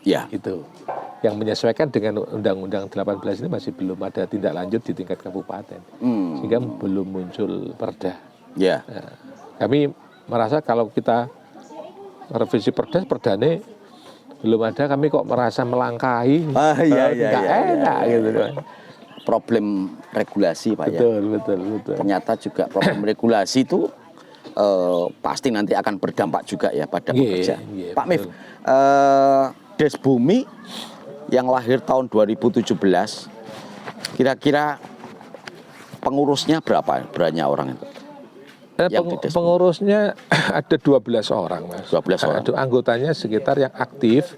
Ya. itu. Yang menyesuaikan dengan Undang-Undang 18 ini masih belum ada tindak lanjut di tingkat kabupaten. Sehingga belum muncul perda. Ya. Kami merasa kalau kita revisi perdanya belum ada, kami kok merasa melangkahi. Iya, Nggak enak gitu. Problem regulasi, Pak, ya. Betul. Ternyata juga problem regulasi itu pasti nanti akan berdampak juga ya pada Iya, pekerja. iya, Pak Mif, betul. Des Bumi yang lahir tahun 2017, kira-kira pengurusnya berapa? Berapa orang itu? Yang di Des Bumi? Pengurusnya ada 12 orang, Mas. 12 orang. Anggotanya sekitar yang aktif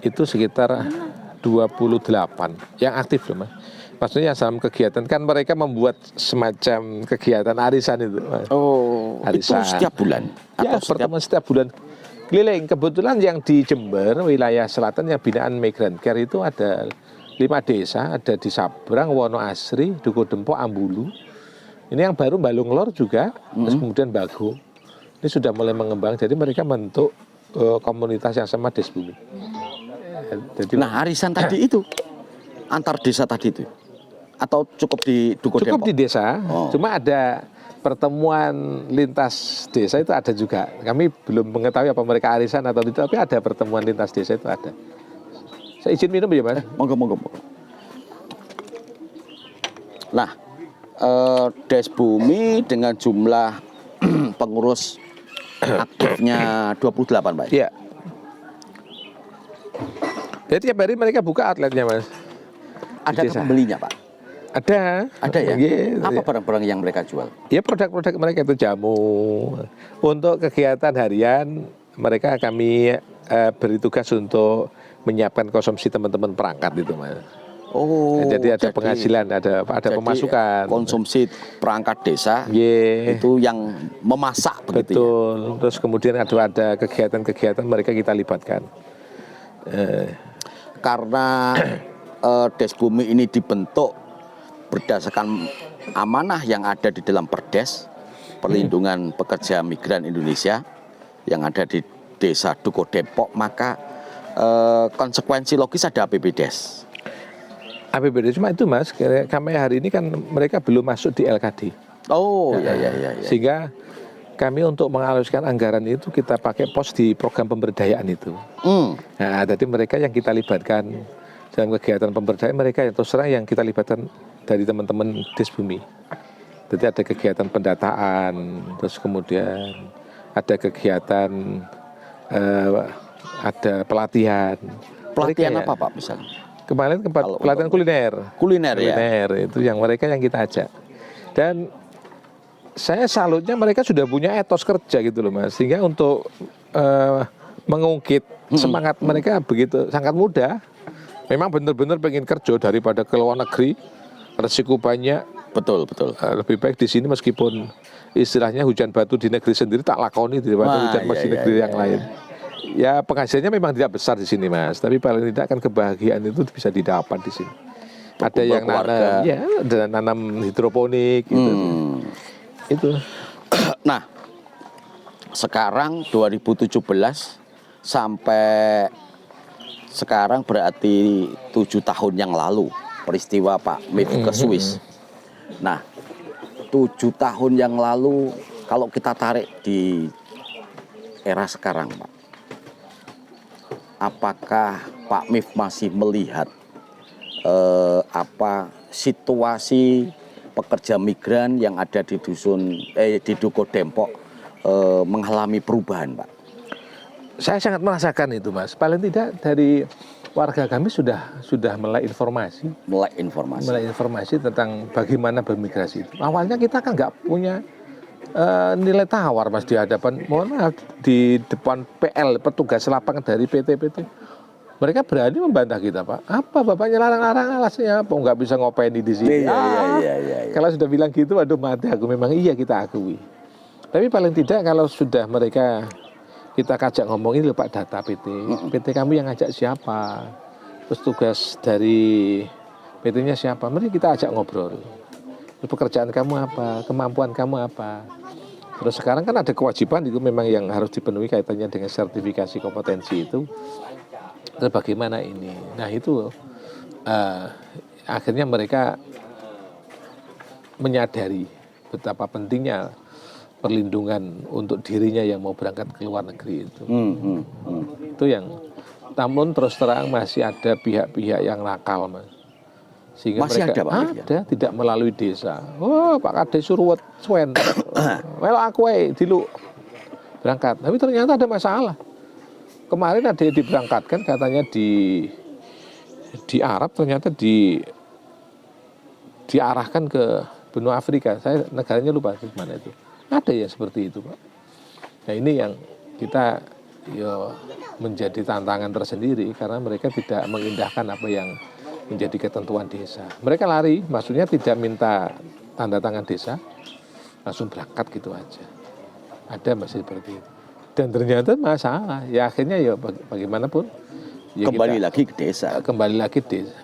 itu sekitar 28 yang aktif loh, Mas. Maksudnya dalam kegiatan kan mereka membuat semacam kegiatan arisan itu, Mas. Oh, Arisan. itu setiap bulan? Ya, pertemuan setiap bulan keliling. Kebetulan yang di Jember, wilayah selatan yang binaan Migrant Care itu ada 5 desa, ada di Sabrang, Wonoasri, Duku Dempo, Ambulu. Ini yang baru Balung Lor juga, terus kemudian Bago. Ini sudah mulai mengembang, jadi mereka bentuk komunitas yang sama Des Bumi. Jadi, Nah, arisan tadi itu antar desa tadi itu atau cukup di Duku cukup Dempok? di desa, Oh. cuma ada pertemuan lintas desa itu ada juga. Kami belum mengetahui apa mereka arisan atau tidak, tapi ada pertemuan lintas desa itu ada. Saya izin minum ya, Mas. Monggo. Nah, Des Bumi dengan jumlah pengurus aktifnya 28, Pak. Iya. Jadi tiap hari mereka buka outletnya, Mas. Ada desa. pembelinya, Pak? Ada. Ada ya? Iya. Apa barang-barang yang mereka jual? Ya produk-produk mereka itu jamu. Untuk kegiatan harian mereka kami beri tugas untuk menyiapkan konsumsi teman-teman perangkat itu, Mas. Oh, Jadi ada penghasilan, ada jadi pemasukan. konsumsi perangkat desa Iya. itu yang memasak begitu ya? Betul. Terus kemudian ada kegiatan-kegiatan mereka kita libatkan. Karena Des Bumi ini dibentuk berdasarkan amanah yang ada di dalam Perdes Perlindungan Pekerja Migran Indonesia yang ada di Desa Duko Dempok, maka konsekuensi logis ada APBDes. APBD cuma itu, Mas. Kami hari ini kan mereka belum masuk di LKD. Oh, ya. Sehingga kami untuk mengaluskan anggaran itu kita pakai pos di program pemberdayaan itu. Nah, jadi mereka yang kita libatkan dalam kegiatan pemberdayaan, mereka yang terus terang yang kita libatkan dari teman-teman Des Bumi. Jadi ada kegiatan pendataan, terus kemudian ada kegiatan ada pelatihan. Pelatihan Mereka apa, Pak, misalnya? Kemarin Kalau pelatihan kuliner. Kuliner ya? Kuliner itu yang mereka yang kita ajak. Dan saya salutnya mereka sudah punya etos kerja gitu loh, Mas. Sehingga untuk mengungkit semangat mereka begitu sangat mudah. Memang benar-benar pengen kerja daripada ke luar negeri, resiko banyak. Betul. Lebih baik di sini meskipun istilahnya hujan batu di negeri sendiri tak lakoni daripada hujan iya, di negeri yang lain. Ya penghasilannya memang tidak besar di sini, Mas. Tapi paling tidak kan kebahagiaan itu bisa didapat di sini. Ada yang nanam, ya, ada nanam hidroponik gitu. Itu. Nah, sekarang 2017 sampai sekarang berarti 7 tahun yang lalu peristiwa Pak Mif ke Swiss. Nah, 7 tahun yang lalu kalau kita tarik di era sekarang, Pak, apakah Pak Mif masih melihat situasi pekerja migran yang ada di di Duko Dempok mengalami perubahan, Pak? Saya sangat merasakan itu, Mas. Paling tidak dari warga kami sudah mulai informasi. Mulai informasi Tentang bagaimana bermigrasi itu. Awalnya kita kan nggak punya nilai tawar, Mas, di hadapan, mohon maaf, di depan PL, petugas lapangan dari PT. Mereka berani membantah kita, Pak. Apa bapaknya larang-larang, alasnya apa? Nggak bisa ngopain di sini. Iya. Kalau sudah bilang gitu, aduh mati aku. Memang iya kita akui. Tapi paling tidak kalau sudah mereka kita kajak ngomongin loh Pak data PT. PT kamu yang ngajak siapa? Terus tugas dari PT-nya siapa? Mari kita ajak ngobrol. Pekerjaan kamu apa? Kemampuan kamu apa? Terus sekarang kan ada kewajiban itu memang yang harus dipenuhi kaitannya dengan sertifikasi kompetensi itu. Terus bagaimana ini? Nah itu akhirnya mereka menyadari betapa pentingnya perlindungan untuk dirinya yang mau berangkat ke luar negeri itu. Itu yang, namun terus terang masih ada pihak-pihak yang nakal, Mas. Sehingga Masih mereka ada, Pak Mif, ya? tidak melalui desa. Wah, Pak Kades suruh swen. Well aku dilu berangkat. Tapi ternyata ada masalah. Kemarin ada yang diberangkatkan katanya di Arab, ternyata diarahkan ke benua Afrika. Saya negaranya lupa di mana itu. Ada ya seperti itu, Pak. Nah ini yang kita menjadi tantangan tersendiri karena mereka tidak mengindahkan apa yang menjadi ketentuan desa. Mereka lari, maksudnya tidak minta tanda tangan desa, langsung berangkat gitu aja. Ada masih seperti itu. Dan ternyata masalah. Ya akhirnya ya bagaimanapun. Ya Kembali lagi ke desa. Kembali lagi desa.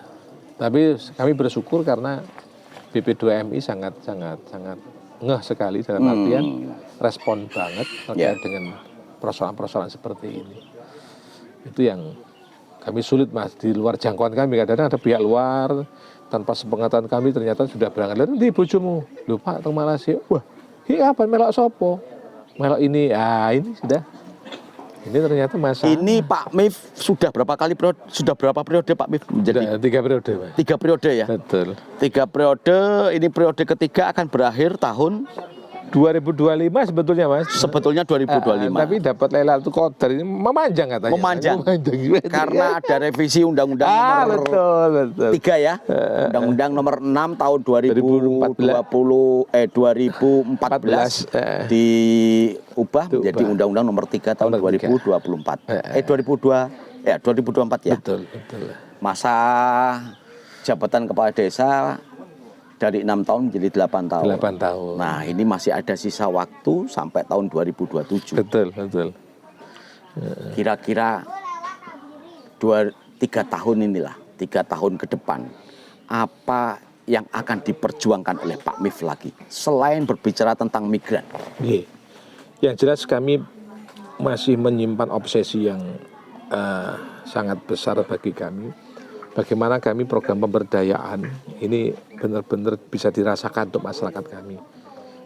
Tapi kami bersyukur karena BP2MI sangat ngeh sekali dalam artian respon banget terkait dengan persoalan-persoalan seperti ini. Itu yang kami sulit, Mas, di luar jangkauan kami. Kadang-kadang ada pihak luar tanpa sepengetahuan kami ternyata sudah berangkat. Lalu di bojomu, lupa teng Malaysia. Wah, ini apa melok sopo? Melok ini, ini sudah. Ini ternyata masalah. Ini Pak Mif sudah berapa periode Pak Mif menjadi? 3 periode, Mas. 3 periode ya. Betul. 3 periode, ini periode ketiga akan berakhir tahun 2025 sebetulnya, Mas. sebetulnya 2025. Tapi dapat Lailatul Qadar ini memanjang katanya. Memanjang. Karena ada revisi Undang-Undang nomor betul. 3 ya. Undang-Undang nomor 6 tahun 2014 diubah menjadi Undang-Undang nomor 3 tahun 2024. 2024 ya. Betul. Masa jabatan kepala desa dari 6 tahun menjadi 8 tahun. 8 tahun. Nah, ini masih ada sisa waktu sampai tahun 2027. Betul. Kira-kira 2-3 tahun inilah, 3 tahun ke depan, apa yang akan diperjuangkan oleh Pak Mif lagi selain berbicara tentang migran? Yang jelas kami masih menyimpan obsesi yang sangat besar bagi kami. Bagaimana kami program pemberdayaan ini benar-benar bisa dirasakan untuk masyarakat kami.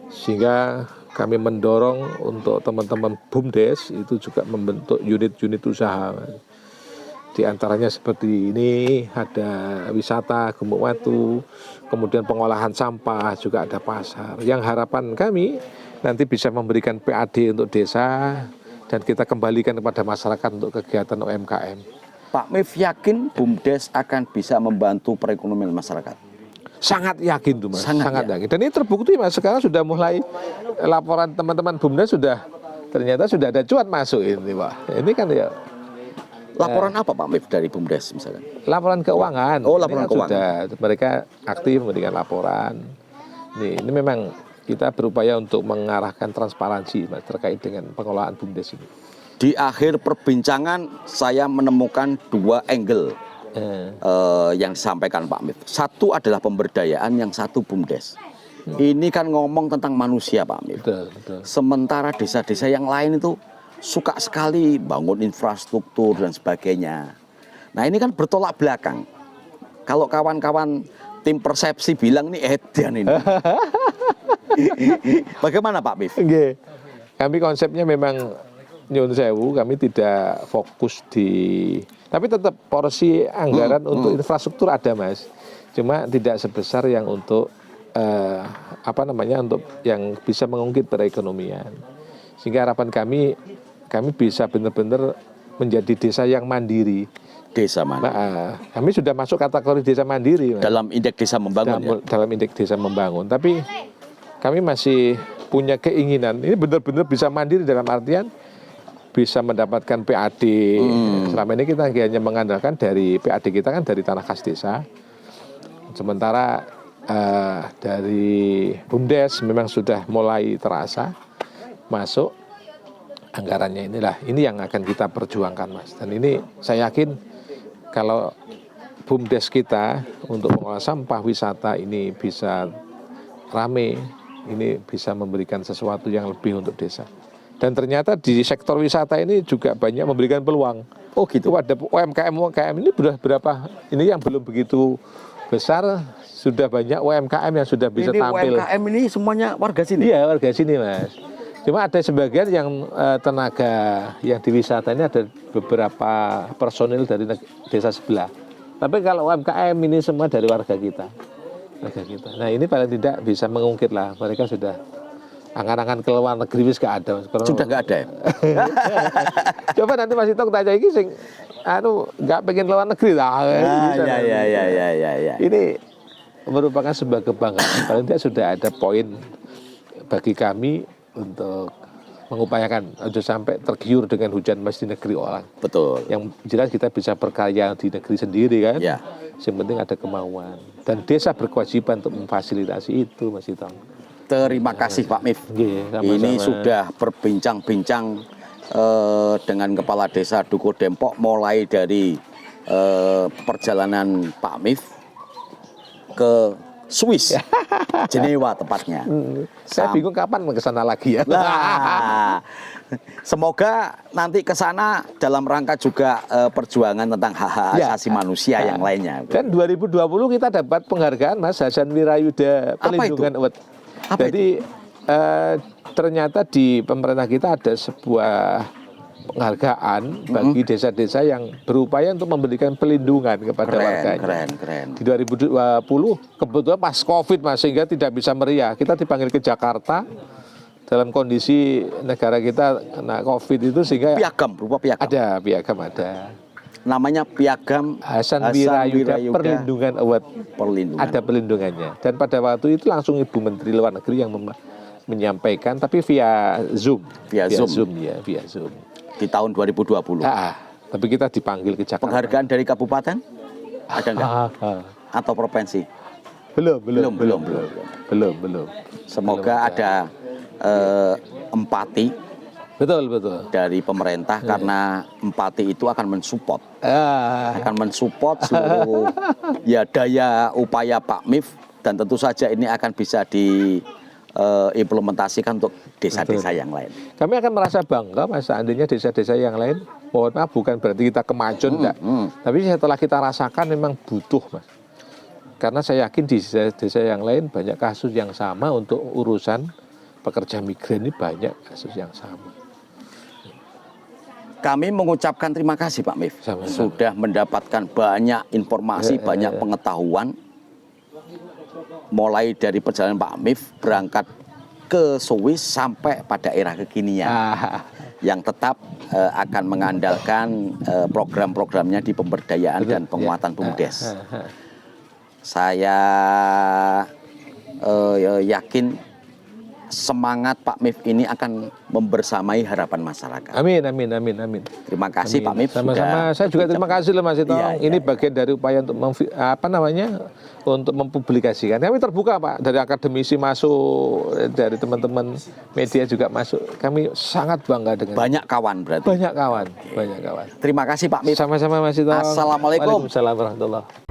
Sehingga kami mendorong untuk teman-teman BUMDes itu juga membentuk unit-unit usaha. Di antaranya seperti ini, ada wisata Gumuk Watu, kemudian pengolahan sampah, juga ada pasar. Yang harapan kami nanti bisa memberikan PAD untuk desa dan kita kembalikan kepada masyarakat untuk kegiatan UMKM. Pak Mif yakin BUMDes akan bisa membantu perekonomian masyarakat? Sangat yakin tuh, Mas. Sangat yakin. Dan ini terbukti, Mas. Sekarang sudah mulai laporan teman-teman BUMDes ternyata sudah ada cuan masuk ini, Pak. Ini kan ya. Laporan apa Pak Mif dari BUMDes misalkan? Laporan keuangan. Oh, laporan keuangan. Sudah, mereka aktif memberikan laporan. Ini memang kita berupaya untuk mengarahkan transparansi, Mas, terkait dengan pengelolaan BUMDes ini. Di akhir perbincangan saya menemukan 2 angle yang disampaikan Pak Mif. Satu adalah pemberdayaan, yang satu BUMDes. Ini kan ngomong tentang manusia Pak Mif. Betul. Sementara desa-desa yang lain itu suka sekali bangun infrastruktur dan sebagainya. Nah ini kan bertolak belakang. Kalau kawan-kawan tim persepsi bilang ini edan ini. Bagaimana Pak Mif? Kami konsepnya memang nyun sewu, kami tidak fokus tapi tetap porsi anggaran untuk infrastruktur ada, Mas. Cuma tidak sebesar yang untuk untuk yang bisa mengungkit perekonomian. Sehingga harapan kami bisa benar-benar menjadi desa yang mandiri. Desa mandiri. Kami sudah masuk kategori desa mandiri, Mas. Dalam indeks desa membangun. Dalam indeks desa membangun. Tapi kami masih punya keinginan ini benar-benar bisa mandiri dalam artian bisa mendapatkan PAD. Selama ini kita hanya mengandalkan dari PAD kita kan dari tanah kas desa. Sementara dari BUMDes memang sudah mulai terasa masuk anggarannya ini yang akan kita perjuangkan, Mas. Dan ini saya yakin kalau BUMDes kita untuk mengolah sampah wisata ini bisa rame, ini bisa memberikan sesuatu yang lebih untuk desa. Dan ternyata di sektor wisata ini juga banyak memberikan peluang. Oh gitu. Itu ada UMKM ini berapa? Ini yang belum begitu besar, sudah banyak UMKM yang sudah bisa Ini tampil. UMKM ini semuanya warga sini? Iya, warga sini, Mas. Cuma ada sebagian yang tenaga yang di wisata ini ada beberapa personil dari desa sebelah. Tapi kalau UMKM ini semua dari warga kita. Nah, ini paling tidak bisa mengungkit lah. Mereka sudah angan-angan ke luar negeri wis gak ada. Sudah nggak ada ya? Coba nanti Mas Itong tanya iki sing nggak pengen luar negeri lah. Ya. Ini merupakan sebuah kebanggaan. Paling tidak sudah ada poin bagi kami untuk mengupayakan aja sampai tergiur dengan hujan mas di negeri orang. Betul. Yang jelas kita bisa berkarya di negeri sendiri kan. Ya. Yang penting ada kemauan. Dan desa berkewajiban untuk memfasilitasi itu, Mas Itong. Terima kasih Pak Mif. Iya, sama-sama. Ini sudah berbincang-bincang dengan Kepala Desa Dukuh Dempok mulai dari perjalanan Pak Mif ke Swiss, Jenewa tepatnya. Saya bingung kapan ke sana lagi ya. Nah, semoga nanti ke sana dalam rangka juga perjuangan tentang hak-hak Ya. asasi manusia yang lainnya. Dan 2020 kita dapat penghargaan Mas Hasan Wirayuda Pelindungan Award. Apa Jadi ternyata di pemerintah kita ada sebuah penghargaan bagi desa-desa yang berupaya untuk memberikan pelindungan kepada warganya. Keren. Di 2020 kebetulan pas Covid Mas, sehingga tidak bisa meriah. Kita dipanggil ke Jakarta dalam kondisi negara kita kena Covid itu, sehingga Piagam, berupa piagam. ada piagam ada. Namanya piagam Hasan Wirayuda Perlindungan Award. Perlindungan. Ada pelindungannya. Dan pada waktu itu langsung Ibu Menteri Luar Negeri yang menyampaikan, tapi via Zoom. Via Zoom. Via Zoom. Di tahun 2020. Tapi kita dipanggil ke Jakarta. Penghargaan dari kabupaten ada enggak? Atau provinsi? Belum. Belum. Semoga ada empati Betul. dari pemerintah karena empati itu akan mensupport seluruh ya daya upaya Pak Mif, dan tentu saja ini akan bisa diimplementasikan untuk desa-desa yang lain. Kami akan merasa bangga Mas, seandainya desa-desa yang lain, mohon maaf bukan berarti kita kemajuan enggak. Tapi setelah kita rasakan memang butuh Mas. Karena saya yakin di desa-desa yang lain banyak kasus yang sama untuk urusan pekerja migran, ini banyak kasus yang sama. Kami mengucapkan terima kasih Pak Mif. Sama-sama. Sudah mendapatkan banyak informasi, banyak pengetahuan. Mulai dari perjalanan Pak Mif berangkat ke Swiss sampai pada era kekinian. Yang tetap akan mengandalkan program-programnya di pemberdayaan dan penguatan BUMDes. Saya yakin semangat Pak Mif ini akan membersamai harapan masyarakat. Amin. Terima kasih Pak Mif. Sama-sama. Saya juga terima kasih loh Mas Itong. Iya, Ini bagian dari upaya untuk untuk mempublikasikan. Kami terbuka Pak, dari akademisi masuk, dari teman-teman media juga masuk. Kami sangat bangga dengan Banyak kawan berarti. banyak kawan. Terima kasih Pak Mif. Sama-sama Mas Itong. Assalamualaikum. Waalaikumsalam warahmatullahi wabarakatuh.